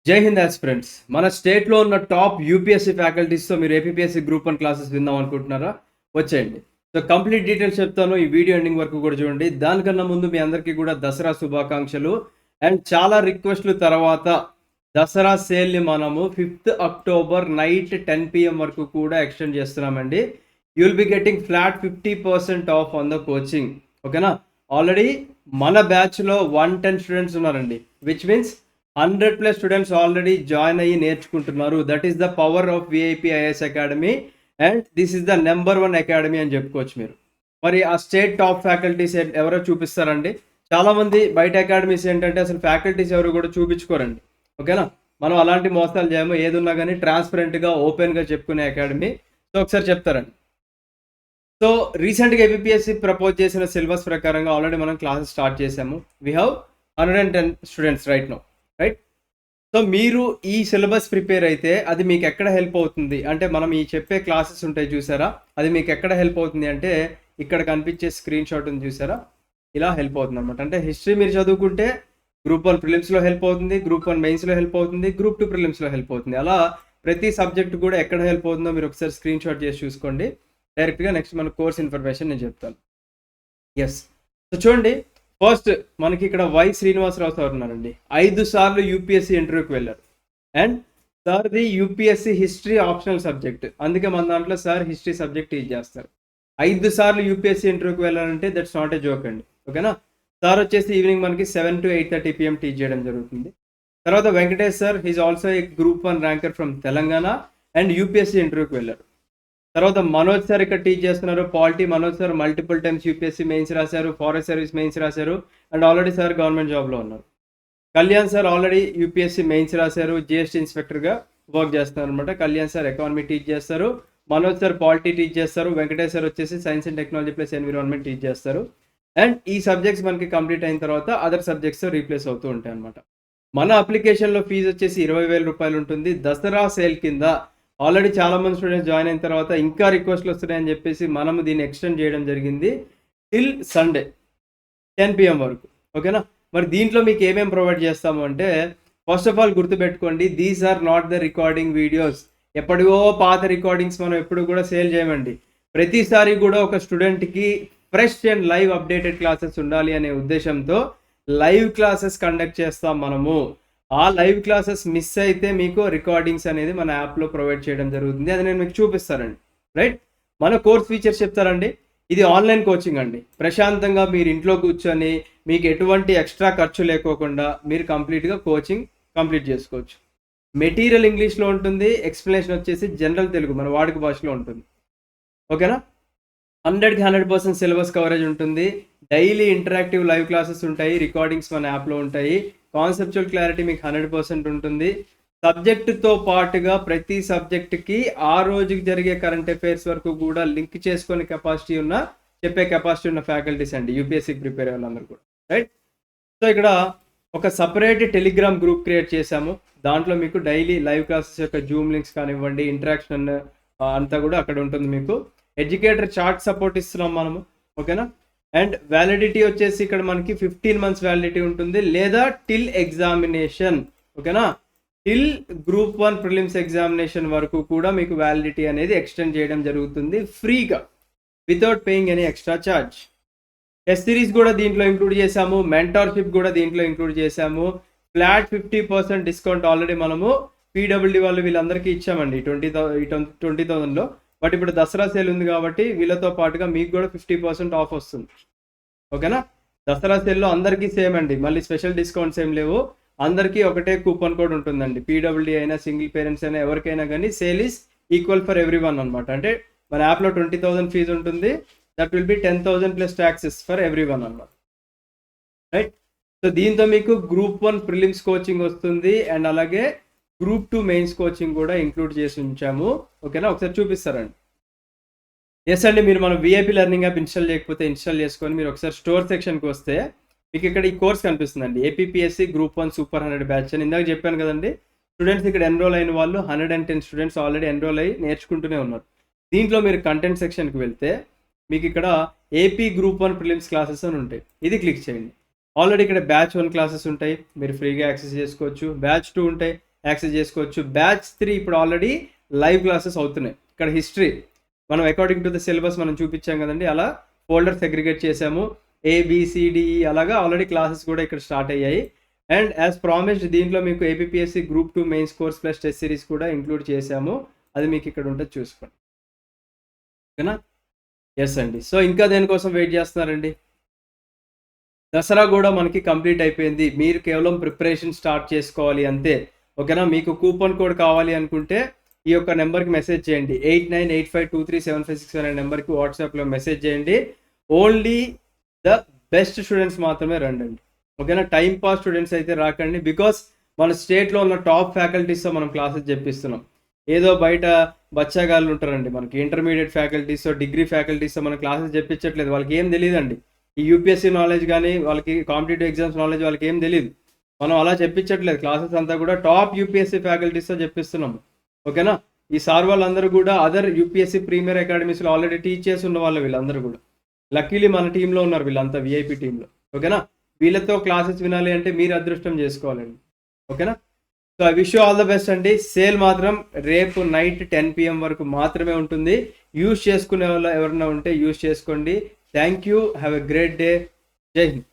జై హింద్ ఆస్పిరెంట్స్. మన స్టేట్లో ఉన్న టాప్ యూపీఎస్సీ ఫ్యాకల్టీస్తో మీరు ఏపీఎస్సీ గ్రూప్ 1 క్లాసెస్ విందాం అనుకుంటున్నారా? వచ్చేయండి. సో కంప్లీట్ డీటెయిల్స్ చెప్తాను. ఈ వీడియో ఎండింగ్ వరకు కూడా చూడండి. దానికన్నా ముందు మీ అందరికీ కూడా దసరా శుభాకాంక్షలు. అండ్ చాలా రిక్వెస్ట్‌లు తర్వాత దసరా సేల్‌ని మనము 5th అక్టోబర్ నైట్ 10 PM వరకు కూడా ఎక్స్టెండ్ చేస్తున్నామండి. You will be getting flat 50% of on the coaching. ఓకేనా? ఆల్రెడీ మన బ్యాచ్‌లో 110 స్టూడెంట్స్ ఉన్నారండి. Which means 100+ students already join అయ్యి నేర్చుకుంటున్నారు. That is the power of VIP IAS academy and this is the number 1 academy అని చెప్పుకోవచ్చు మీరు. మరి ఆ స్టేట్ టాప్ ఫ్యాకల్టీస్ ఎవరో చూపిస్తారండి. చాలామంది బయట అకాడమీస్ ఏంటంటే అసలు ఫ్యాకల్టీస్ ఎవరు కూడా చూపించుకోరండి. ఓకేనా? మనం అలాంటి మోసాలు చేయము. ఏదున్నా కానీ ట్రాన్స్పరెంట్గా ఓపెన్గా చెప్పుకునే అకాడమీ. సో ఒకసారి చెప్తారండి. సో రీసెంట్గా ఏపీఎస్సీ ప్రపోజ్ చేసిన సిలబస్ ప్రకారంగా ఆల్రెడీ మనం క్లాసెస్ స్టార్ట్ చేసాము. We have 110 students right now. Right? So మీరు ఈ సిలబస్ ప్రిపేర్ అయితే అది మీకు ఎక్కడ హెల్ప్ అవుతుంది అంటే, మనం ఈ చెప్పే క్లాసెస్ ఉంటాయి చూసారా, అది మీకు ఎక్కడ హెల్ప్ అవుతుంది అంటే ఇక్కడ కనిపించే స్క్రీన్ షాట్ ఉంది చూసారా, ఇలా హెల్ప్ అవుతుంది అనమాట. అంటే హిస్టరీ మీరు చదువుకుంటే గ్రూప్ 1 ప్రిలిమ్స్లో హెల్ప్ అవుతుంది, గ్రూప్ 1 మెయిన్స్లో హెల్ప్ అవుతుంది, గ్రూప్ 2 ప్రిలిమ్స్లో హెల్ప్ అవుతుంది. అలా ప్రతి సబ్జెక్ట్ కూడా ఎక్కడ హెల్ప్ అవుతుందో మీరు ఒకసారి స్క్రీన్ షాట్ చేసి చూసుకోండి. డైరెక్ట్గా నెక్స్ట్ మన కోర్స్ ఇన్ఫర్మేషన్ నేను చెప్తాను. ఎస్. సో చూడండి, ఫస్ట్ మనకి ఇక్కడ వై శ్రీనివాసరావు సార్ ఉన్నారండి. 5 సార్లు యూపీఎస్సీ ఇంటర్వ్యూకి వెళ్ళారు. అండ్ సార్ది యూపీఎస్సీ హిస్టరీ ఆప్షనల్ సబ్జెక్ట్, అందుకే మన దాంట్లో సార్ హిస్టరీ సబ్జెక్ట్ టీచ్ చేస్తారు. 5 సార్లు యూపీఎస్సీ ఇంటర్వ్యూకి వెళ్ళాలంటే దట్స్ నాట్ ఏ జోక్ అండి. ఓకేనా? సార్ వచ్చేసి ఈవినింగ్ మనకి 7 to 8:30 PM టీచ్ చేయడం జరుగుతుంది. తర్వాత Venkatesh sir, he's also a group 1 ranker from Telangana and UPSC ఇంటర్వ్యూకి వెళ్ళారు. తర్వాత మనోజ్ సార్ ఇక్కడ టీచ్ చేస్తున్నారు. Polity Manoj sir multiple times UPSC mains రాశారు, ఫారెస్ట్ సర్వీస్ మెయిన్స్ రాశారు అండ్ ఆల్రెడీ సార్ గవర్నమెంట్ జాబ్లో ఉన్నారు. Kalyan sir already UPSC mains రాశారు, జిఎస్టీ ఇన్స్పెక్టర్గా వర్క్ చేస్తున్నారు అనమాట. కళ్యాణ్ సార్ ఎకానమీ టీచ్ చేస్తారు, మనోజ్ సార్ పాలిటీ టీచ్ చేస్తారు, వెంకటేష్ సార్ వచ్చేసి science and technology plus environment teach చేస్తారు. అండ్ ఈ సబ్జెక్ట్స్ మనకి కంప్లీట్ అయిన తర్వాత అదర్ సబ్జెక్ట్స్ రీప్లేస్ అవుతూ ఉంటాయి అనమాట. మన అప్లికేషన్లో ఫీజు వచ్చేసి 20,000 రూపాయలు ఉంటుంది. దసరా సేల్ కింద ఆల్రెడీ చాలామంది స్టూడెంట్స్ జాయిన్ అయిన తర్వాత ఇంకా రిక్వెస్ట్లు వస్తున్నాయని చెప్పేసి మనము దీన్ని ఎక్స్టెండ్ చేయడం జరిగింది టిల్ సండే 10 PM వరకు. ఓకేనా? మరి దీంట్లో మీకు ఏమేమి ప్రొవైడ్ చేస్తాము అంటే, ఫస్ట్ ఆఫ్ ఆల్ గుర్తుపెట్టుకోండి, these are not the recording videos. ఎప్పటివో పాత రికార్డింగ్స్ మనం ఎప్పుడు కూడా సేల్ చేయమండి. ప్రతిసారి కూడా ఒక స్టూడెంట్కి fresh and live updated classes ఉండాలి అనే ఉద్దేశంతో లైవ్ క్లాసెస్ కండక్ట్ చేస్తాం మనము. ఆ లైవ్ క్లాసెస్ మిస్ అయితే మీకు రికార్డింగ్స్ అనేది మన యాప్లో ప్రొవైడ్ చేయడం జరుగుతుంది. అది నేను మీకు చూపిస్తానండి. రైట్? మన కోర్స్ ఫీచర్స్ చెప్తారండి. ఇది ఆన్లైన్ కోచింగ్ అండి. ప్రశాంతంగా మీరు ఇంట్లో కూర్చొని మీకు ఎటువంటి ఎక్స్ట్రా ఖర్చు లేకోకుండా మీరు కంప్లీట్గా కోచింగ్ కంప్లీట్ చేసుకోవచ్చు. మెటీరియల్ ఇంగ్లీష్లో ఉంటుంది, ఎక్స్ప్లెనేషన్ వచ్చేసి జనరల్ తెలుగు మన వాడుక భాషలో ఉంటుంది. ఓకేనా? 100కి 100% సిలబస్ కవరేజ్ ఉంటుంది. డైలీ ఇంటరాక్టివ్ లైవ్ క్లాసెస్ ఉంటాయి, రికార్డింగ్స్ మన యాప్లో ఉంటాయి. కాన్సెప్చువల్ క్లారిటీ మీకు 100% ఉంటుంది. సబ్జెక్టుతో పాటుగా ప్రతి సబ్జెక్టుకి ఆ రోజుకి జరిగే కరెంట్ అఫైర్స్ వరకు కూడా లింక్ చేసుకునే కెపాసిటీ ఉన్న, చెప్పే కెపాసిటీ ఉన్న ఫ్యాకల్టీస్ అండి యూపీఎస్సీకి ప్రిపేర్ అయ్యే వాళ్ళందరూ కూడా. రైట్? సో ఇక్కడ ఒక సపరేట్ టెలిగ్రామ్ గ్రూప్ క్రియేట్ చేశాము. దాంట్లో మీకు డైలీ లైవ్ క్లాసెస్ యొక్క జూమ్ లింక్స్ కానివ్వండి, ఇంటరాక్షన్ అంతా కూడా అక్కడ ఉంటుంది మీకు. ఎడ్యుకేటర్ చార్ట్ సపోర్ట్ ఇస్తున్నాం మనము. ఓకేనా? అండ్ వ్యాలిడిటీ వచ్చేసి ఇక్కడ మనకి 15 months వ్యాలిడిటీ ఉంటుంది, లేదా టిల్ ఎగ్జామినేషన్. ఓకేనా? టిల్ గ్రూప్ 1 ప్రిలిమ్స్ ఎగ్జామినేషన్ వరకు కూడా మీకు వ్యాలిడిటీ అనేది ఎక్స్టెండ్ చేయడం జరుగుతుంది ఫ్రీగా, without paying any extra charge. Test series కూడా దీంట్లో ఇంక్లూడ్ చేశాము, మెంటార్షిప్ కూడా దీంట్లో ఇంక్లూడ్ చేశాము. ఫ్లాట్ 50% డిస్కౌంట్ ఆల్రెడీ మనము పీడబ్ల్యూడి వాళ్ళు వీళ్ళందరికీ ఇచ్చామండి 20,000లో. బట్ ఇప్పుడు దసరా సేల్ ఉంది కాబట్టి వీళ్ళతో పాటుగా మీకు కూడా 50% ఆఫ్ వస్తుంది. ఓకేనా? దసరా సేల్లో అందరికీ సేమ్ అండి, మళ్ళీ స్పెషల్ డిస్కౌంట్స్ ఏం లేవు. అందరికీ ఒకటే కూపన్ కోడ్ ఉంటుందండి. పీడబ్ల్యూడి అయినా, సింగిల్ పేరెంట్స్ అయినా, ఎవరికైనా కానీ sale is equal for everyone అనమాట. అంటే మన యాప్లో 20,000 ఫీజు ఉంటుంది, that will be 10,000 plus taxes for everyone అనమాట. రైట్? సో దీంతో మీకు గ్రూప్ 1 ప్రిలిమ్స్ కోచింగ్ వస్తుంది అండ్ అలాగే గ్రూప్ 2 మెయిన్స్ కోచింగ్ కూడా ఇంక్లూడ్ చేసి ఉంచాము. ఓకేనా? ఒకసారి చూపిస్తారండి. ఎస్ అండి, మీరు మన విఐపి లెర్నింగ్ యాప్ ఇన్స్టాల్ చేయకపోతే ఇన్స్టాల్ చేసుకొని మీరు ఒకసారి స్టోర్ సెక్షన్కి వస్తే మీకు ఇక్కడ ఈ కోర్స్ కనిపిస్తుందండి, ఏపీఎస్సీ గ్రూప్ 1 సూపర్ 100 బ్యాచ్ అని. ఇందాక చెప్పాను కదండి, స్టూడెంట్స్ ఇక్కడ ఎన్రోల్ అయిన వాళ్ళు 110 స్టూడెంట్స్ ఆల్రెడీ ఎన్రోల్ అయ్యి నేర్చుకుంటూనే ఉన్నారు. దీంట్లో మీరు కంటెంట్ సెక్షన్కి వెళ్తే మీకు ఇక్కడ ఏపీ గ్రూప్ 1 ప్రిలిమ్స్ క్లాసెస్ అని ఉంటాయి. ఇది క్లిక్ చేయండి. ఆల్రెడీ ఇక్కడ బ్యాచ్ 1 క్లాసెస్ ఉంటాయి, మీరు ఫ్రీగా యాక్సెస్ చేసుకోవచ్చు. బ్యాచ్ 2 ఉంటాయి, యాక్సెస్ చేసుకోవచ్చు. బ్యాచ్ 3 ఇప్పుడు ఆల్రెడీ లైవ్ క్లాసెస్ అవుతున్నాయి. ఇక్కడ హిస్టరీ మనం అకార్డింగ్ టు ద సిలబస్ మనం చూపించాం కదండి, అలా ఫోల్డర్ సెగ్రిగేట్ చేసాము. ABCDE అలాగా ఆల్రెడీ క్లాసెస్ కూడా ఇక్కడ స్టార్ట్ అయ్యాయి. అండ్ యాజ్ ప్రామిస్డ్ దీంట్లో మీకు APSC group 2 mains course plus test series కూడా ఇంక్లూడ్ చేసాము. అది మీకు ఇక్కడ ఉంటుంది, చూసుకోండి. ఓకేనా? ఎస్ అండి. సో ఇంకా దేనికోసం వెయిట్ చేస్తున్నారండి? దసరా కూడా మనకి కంప్లీట్ అయిపోయింది. మీరు కేవలం ప్రిపరేషన్ స్టార్ట్ చేసుకోవాలి అంతే. ఓకేనా? మీకు కూపన్ కోడ్ కావాలి అనుకుంటే ఈ యొక్క నెంబర్కి మెసేజ్ చేయండి. 8985237567 అనే నెంబర్కి వాట్సాప్లో మెసేజ్ చేయండి. ఓన్లీ ద బెస్ట్ స్టూడెంట్స్ మాత్రమే రండి. ఓకేనా? టైం పాస్ స్టూడెంట్స్ అయితే రాకండి. బికాస్ మన స్టేట్లో ఉన్న టాప్ ఫ్యాకల్టీస్తో మనం క్లాసెస్ చెప్పిస్తున్నాం. ఏదో బయట బచ్చాగాళ్ళు ఉంటారండి, మనకి ఇంటర్మీడియట్ ఫ్యాకల్టీస్తో డిగ్రీ ఫ్యాకల్టీస్తో మన క్లాసెస్ చెప్పించట్లేదు. వాళ్ళకి ఏం తెలియదండి. ఈ యూపీఎస్సీ నాలెడ్జ్ కానీ వాళ్ళకి కాంపిటేటివ్ ఎగ్జామ్స్ నాలెడ్జ్ వాళ్ళకి ఏం తెలియదు. మనం అలా చెప్పించట్లేదు. క్లాసెస్ అంతా కూడా టాప్ యూపీఎస్సీ ఫ్యాకల్టీస్తో చెప్పిస్తున్నాం. ఓకేనా? ఈ సార్ వాళ్ళందరూ కూడా అదర్ యూపీఎస్సీ ప్రీమియర్ అకాడమీస్లో ఆల్రెడీ టీచ్ చేసి ఉన్న వాళ్ళు వీళ్ళందరూ కూడా. లక్కీలీ మన టీంలో ఉన్నారు వీళ్ళంతా, విఐపి టీంలో. ఓకేనా? వీళ్ళతో క్లాసెస్ వినాలి అంటే మీరు అదృష్టం చేసుకోవాలండి. ఓకేనా? So I wish you all the best అండి. సేల్ మాత్రం రేపు నైట్ 10 PM వరకు మాత్రమే ఉంటుంది. యూజ్ చేసుకునే వాళ్ళు ఎవరైనా ఉంటే యూజ్ చేసుకోండి. Thank you. Have a great day. జై హింద్.